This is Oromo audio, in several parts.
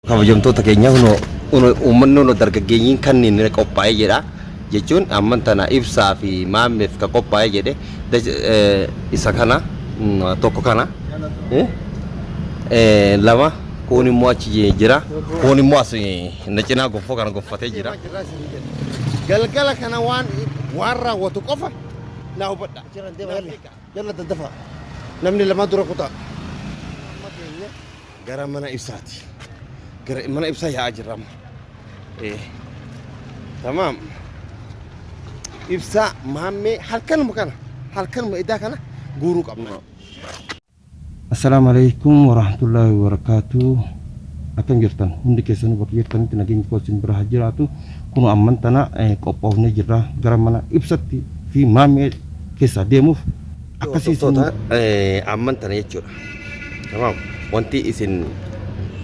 Kabajamtoota keenya uummanni nu dargaggeeyyiin kanneen qophaa'ee jedha jechuun amman tana ibsaa fi maammeef ka qophaa'ee jedhe isa kana tokko kana lama kun immoo achi jira kun immoo as na cinaa gonfoo kana gonfatee jira. Galgala kana waan raawwatu qofa naa hubadha. Jalla daddafa namni lama dura kutaa gara mana ibsaati. Mana ibsa ya ajram tamam ibsa mahamme halkan mu ida kana guru qabna. Assalamualaikum warahmatullahi wabarakatuh. Akan jirtan hundi keessan bakka jirtanitti nageenya koosin bira jiraatu kun amman tana qophoofne jirra gara mana ibsatti fi mahamme keessa deemuuf akkasiin amman tana jechuudha. Tamam wanti isin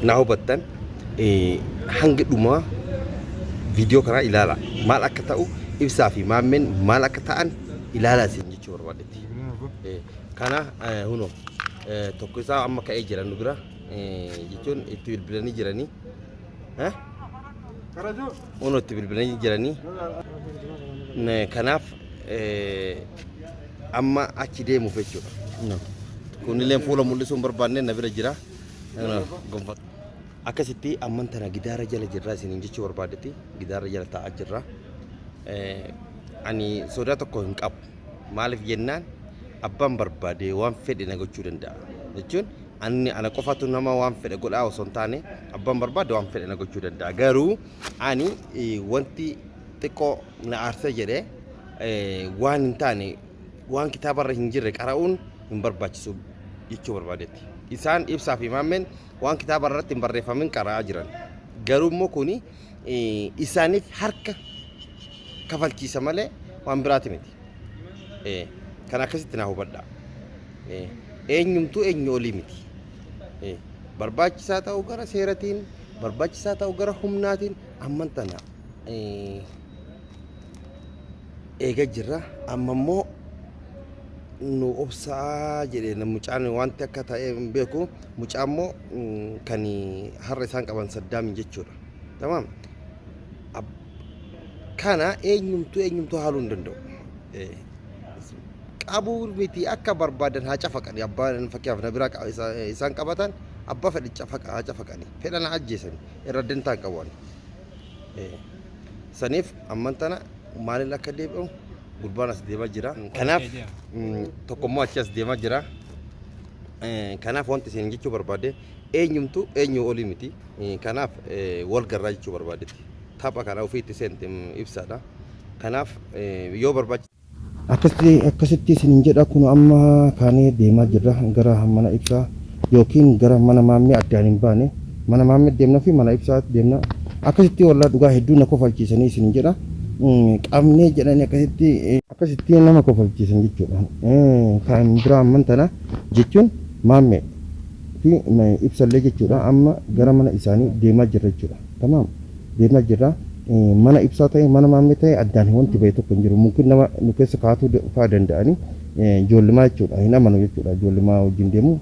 na hubattan hanga dhuma video kana ilaala maal akka ta'u ibsaa fi maammeen maal akka ta'an ilaala isin jechuu barbaadetti. Kana huno tokko isaa amma ka'ee jiran nu bira jechuun itti bilbilanii jiranii huno itti bilbilanii jiranii kanaaf amma achi deemuuf jechuudha. Kunillee fuula mul'isuun barbaanne na bira jira. Akkasitti amman tana gidaara jala jirra isiniin jechuu barbaadetti gidaara jala taa'aa jirra. Ani sodaa tokko hin qabu. Maaliif jennaan abbaan barbaade waan fedhe na gochuu danda'a. Jechuun ana qofatu nama waan fedhe godhaa osoo hin taane abbaan barbaade waan fedhe na gochuu danda'a. Garuu ani wanti xiqqoo na aarsa jedhee waan hin taane waan kitaabarra hin jirre qara'uun hin barbaachisu jechuu barbaadetti. Isaan ibsaa fi maammeen waan kitaaba irratti hin barreeffamin qara'aa jiran. Garuu immoo kuni isaaniif harka kafalchiisa malee waan biraati miti. Kan akkasitti naa hubadha. Eenyumtuu eenyu olii miti. Barbaachisaa ta'u gara seeratiin, barbaachisaa ta'u gara humnaatiin amman tana eega jirra. Amma immoo nu obsaa jedhee mucaan wanti akka ta'e hin beeku. Mucaan immoo kan har'a isaan qaban Saddaam jechuudha. Tamam. Kana eenyumtuu haaluu hin danda'u. Qabuu miti akka barbaadan haa cafaqani. Abbaan fakkiyaaf na bira isaan qabatan abbaa fedhe haa cafaqani. Fedhan ajjeesani irra dantaan qaban. Saniif amman tana maaliin akka deebi'u gurbaan as deemaa jira. Kanaaf tokkommoo achi as deemaa jira. Kanaaf wanti isin jechuu barbaade eenyumtuu eenyu olii miti. Kanaaf wal garraa jechuu barbaadetti. Tapha kana ofiitti seente ibsaadha. Kanaaf yoo barbaachisa akkasitti isin jedha kun amma kaanee deemaa jirra gara mana ibsaa yookiin gara mana maammee addaan hin baane mana maammee deemna fi mana ibsaatti deemna. Akkasitti wallaa dhugaa hedduu na kofalchiisanii isin jedha. Qabnee jedhanii akkasitti nama kofalchiisan jechuudha. Kan biraa amman tana jechuun maammee fi ibsallee jechuudha. Amma gara mana isaanii deemaa jirra jechuudha. Tamam deemaa jirra. Mana ibsaa ta'e mana maammee ta'e addaan wanti bahe tokko hin jiru. Mungkin nama nu keessa kaatuu fa'aa danda'anii ijoollimaa jechuudha. Hin amanu jechuudha. Ijoollimaa wajjin deemu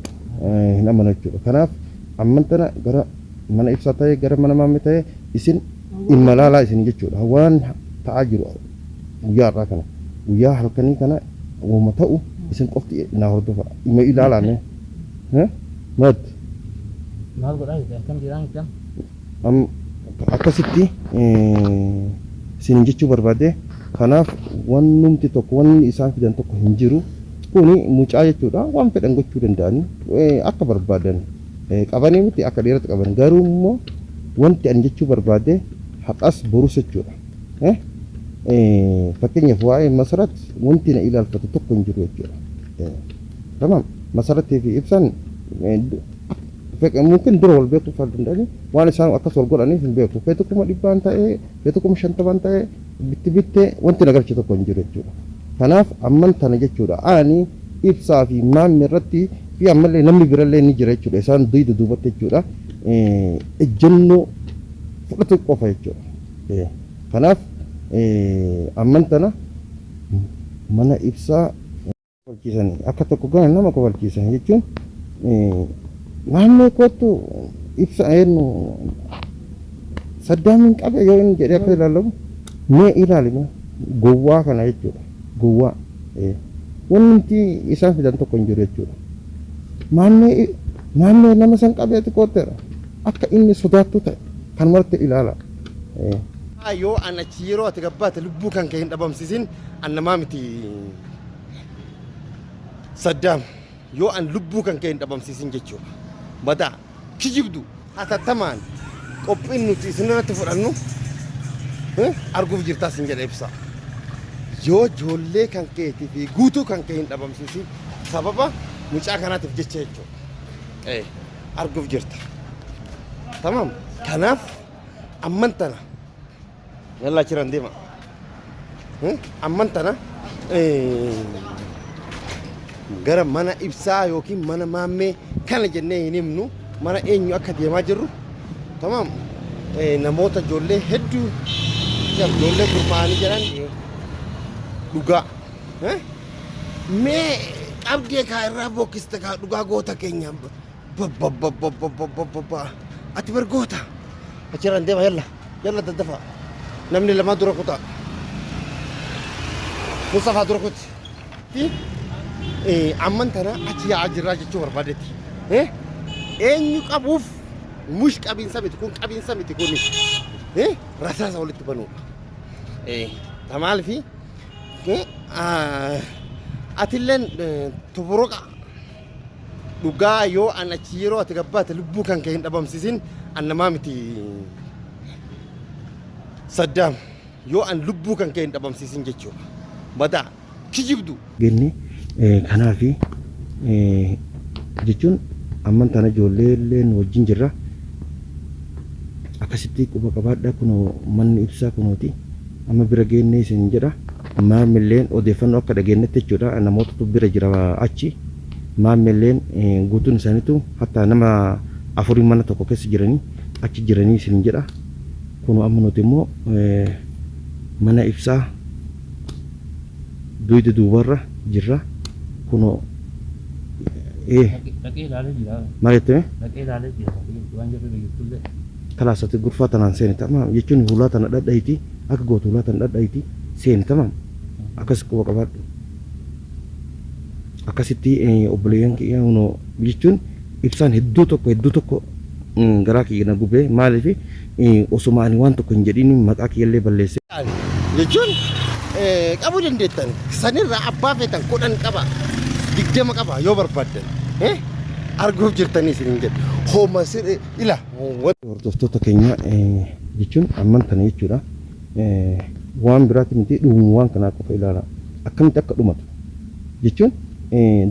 hin amanu jechuudha. Kanaaf amman tana gara mana ibsaa ta'e gara mana maammee ta'e isin dhimma laalaa isin jechuudha. Waan ta'aa jiru guyyaa irraa kana guyyaa halkanii kana wama ta'u isin qofti na hordofa ima ilaalame mat maal godhaa kan jiraan kan akkasitti isin jechuu barbaade. Kanaaf wannumti tokko wanni isaan fidan tokko hin jiru. Kuni mucaa jechuudha. Waan fedhan gochuu danda'anii akka barbaadan qabanii miti akka dheeratti qaban. Garuu immoo wanti ani jechuu barbaade haqas borus jechuudha. Fakkeenyaaf waa'ee masarat wanti na ilaalfatu tokko hin jiru jechuudha. Tamam masaratii fi ibsaan mungkin dura wal beekuu fa'aa danda'anii waan isaan akkas wal godhaniif hin beeku. Feetu kuma dhibbaan ta'ee feetu kuma shantamaan ta'ee bittee wanti nagarchi tokko hin jiru jechuudha. Kanaaf amman tana jechuudha. Ani ibsaa fi maammee irratti fi ammallee namni birallee ni jira jechuudha. Isaan duubatti jechuudha. Ejjennoo fudhatu qofa jechuudha. Kanaaf amman tana mana ibsaa kofalchiisanii akka tokko gana nama kofalchiisan jechuun naannoo kootu ibsa eenyu Saddaamin qabe yoo inni jedhee akka ilaalamu mee ilaalima gowwaa kana jechuudha gowwaa wanti isaan fidan tokko hin jiru jechuudha maannee nama san qabeeti kootteera akka inni sodaattu ta'e kan marti ilaala yoo an achi yeroo ati gabbaate lubbuu kan kee hin dhabamsiisin an namaa miti Saddaam yoo an lubbuu kan kee hin dhabamsiisin jechuudha mataa kijibdu hatattamaan qophiin nuti isinirratti fudhannu arguuf jirtaas hin jedha ibsa yoo ijoollee kan keetii fi guutuu kan kee hin dhabamsiisin sababa mucaa kanaatiif jecha jechuudha arguuf jirta tamam kanaaf amman tana yallaa jiran deema amman tana gara mana ibsaa yookiin mana maammee kana jennee hin himnu mana eenyu akka deemaa jirru tamam namoota ijoollee hedduu ijoollee gurmaa'anii jiran dhugaa mee qabdee kaa irraa bokkiste kaa dhugaa goota keenya ati bargoota achiran deema yalla daddafa namni lama dura kutaa Mustafaa dura kuti amman tana achi yaa'aa jirraa jechuu barbaadetti eenyu qabuuf mush qabiinsa miti kun qabiinsa miti kun rasaasa walitti banuudha tamaal fi atilleen toboroqa dhugaa yoo an achi yeroo ati gabbaate lubbuu kan kee hin dhabamsiisin an namaa miti Saddaam yoo an lubbuu kan kee hin dhabamsiisin jechuudha mataa kijibdu genne kanaafi jechuun amman tana ijoolleelleen wajjin jirra akkasitti quba qabaadha kunoo manni ibsaa kunooti amma bira geenne isin jedha maamilleen odeeffannoo akka dhageenyetti jechuudha namootatu bira jira achi maamilleen guutuun isaaniitu hatta nama afurii mana tokko keessa jiranii achi jiranii isin jedha kunoo amma nuti immoo mana ibsaa duyda duubarra jirra kunoo Dhaqee ilaalee jira. maal jettee Dhaqee ilaalee jira. Waan jirru beektulle. kalaasatti gurfaa tanaan seeni tamam jechuun hulaa tana dhadhaiti akka gootu hulaa tana dhadhaiti seeni tamam akkas quba qabaadhu akkasitti obboleeyyan kiyya hunoo jechuun ibsaan hedduu tokko garaa kiyya na gubee maaliif osuma ani waan tokko hin jedhin maqaa kiyyallee balleesse jechuun qabuu dandeettan sanirraa abbaa feetan 10 qaba 20 qaba yoo barbaaddan arguuf jirtanii isin jedhu hooma sir ila hordoftoota keenya jechuun amman tana jechuudha waan biraatti miti dhumu waan kanaa qofa ilaala akkamitti akka dhumatu jechuun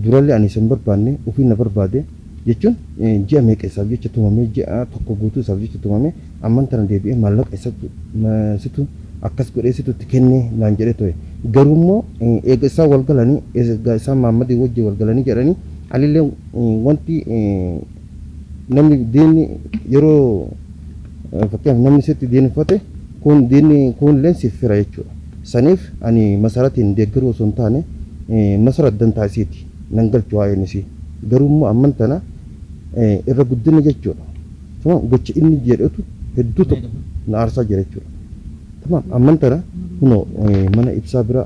durallee ani isin barbaanne ofii na barbaade jechuun ji'a meeqa isaaf jecha tumamee ji'a tokko guutuu isaaf jecha tumamee amman tana deebi'ee maallaqa situ akkas godhee situtti kennee naan jedhee ture garuu immoo eega isaan wal galanii eega isaan Maammadii wajjin wal galanii jedhanii alillee wanti namni diinni yeroo fakkeenyaaf namni sitti diineffate kun diinni kunillee siif fira jechuudha saniif ani masaratiin deeggaruu osoo hin taane masarat dantaa isiiti nan galchu waa'een isii garuu immoo amman tana irra guddina jechuudha gocha inni jedhetu hedduu tokko na aarsaa jira jechuudha tamam amman tana kunoo mana ibsaa bira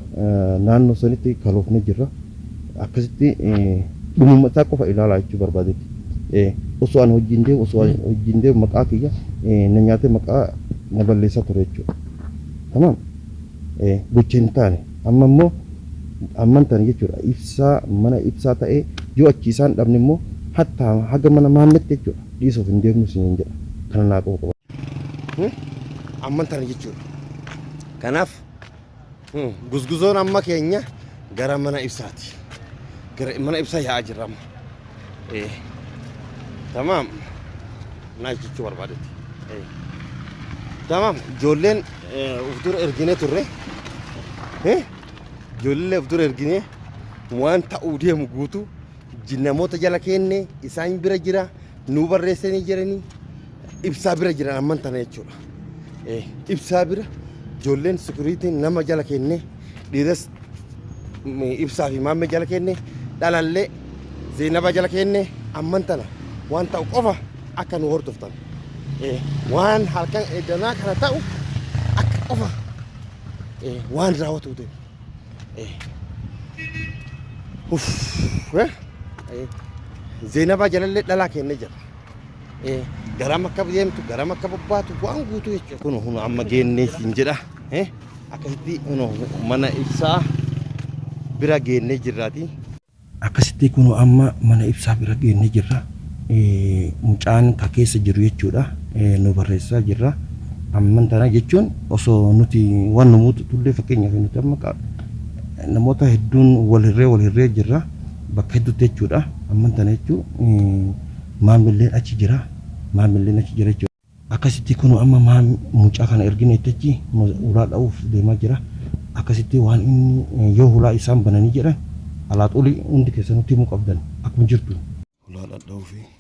naannoo sanitti kaloofne jirra akkasitti dhumuma isaa qofa ilaalaa jechuu barbaadetti osoo an hojiin deemu maqaa kiyya na nyaatee maqaa na balleessaa ture jechuudha tamam gocha hin taane amma immoo amman tana jechuudha ibsaa mana ibsaa ta'ee yoo achi isaan dhabne immoo hatta haga mana maammetti jechuudha dhiisuuf hin deemnu isin jedha kana naa qofa qaba amman tana jechuudha kanaaf guzguzoon amma keenya gara mana ibsaati gara mana ibsaa yaa'aa jirra amma tamam naa jechuu barbaadetti tamam ijoolleen uf dura erginee turre ijoollee uf dura erginee waan ta'uu deemu guutuu namoota jala kenne isaan bira jira nuu barreessanii jiranii ibsaa bira jiran amman tana jechuudha ibsaa bira ijoolleen sikuriitiin nama jala kenne dhiiras ibsaa fi maammee jala kenne dhalallee zeenaba jala kenne amman tana waan ta'u qofa akka nu hordoftan waan halkan eedanaa kana ta'u akka qofa waan raawwatu ta'e Zeenabaa jalallee dhalaa kennee jira. Garam akka deemtu garam akka bobbaatu waan guutuu jechuudha. Kun amma geennee siin jedha. Akkasitti mana ibsaa bira geennee jirraati. Akkasitti kun amma mana ibsaa bira geennee jirra. Mucaan ka keessa jiru jechuudha. Nu barreessaa jirra. Amman tana jechuun osoo nuti waan nu muutu tullee fakkeenyaaf nuti amma namoota hedduun wal hirree jirra. Bakka hedduutti jechuudha. Amman tana jechuun maamilleen achi jira. Maamilleen achi jira jechuudha. Akkasitti kun amma mucaa kana ergine jechi ulaa dha'uuf deemaa jira. Akkasitti waan inni yoo ulaa isaan bananii jedhan alaa xulii hundi keessatti himuu qabdan akkuma jirtu. Ulaa dha'uufi.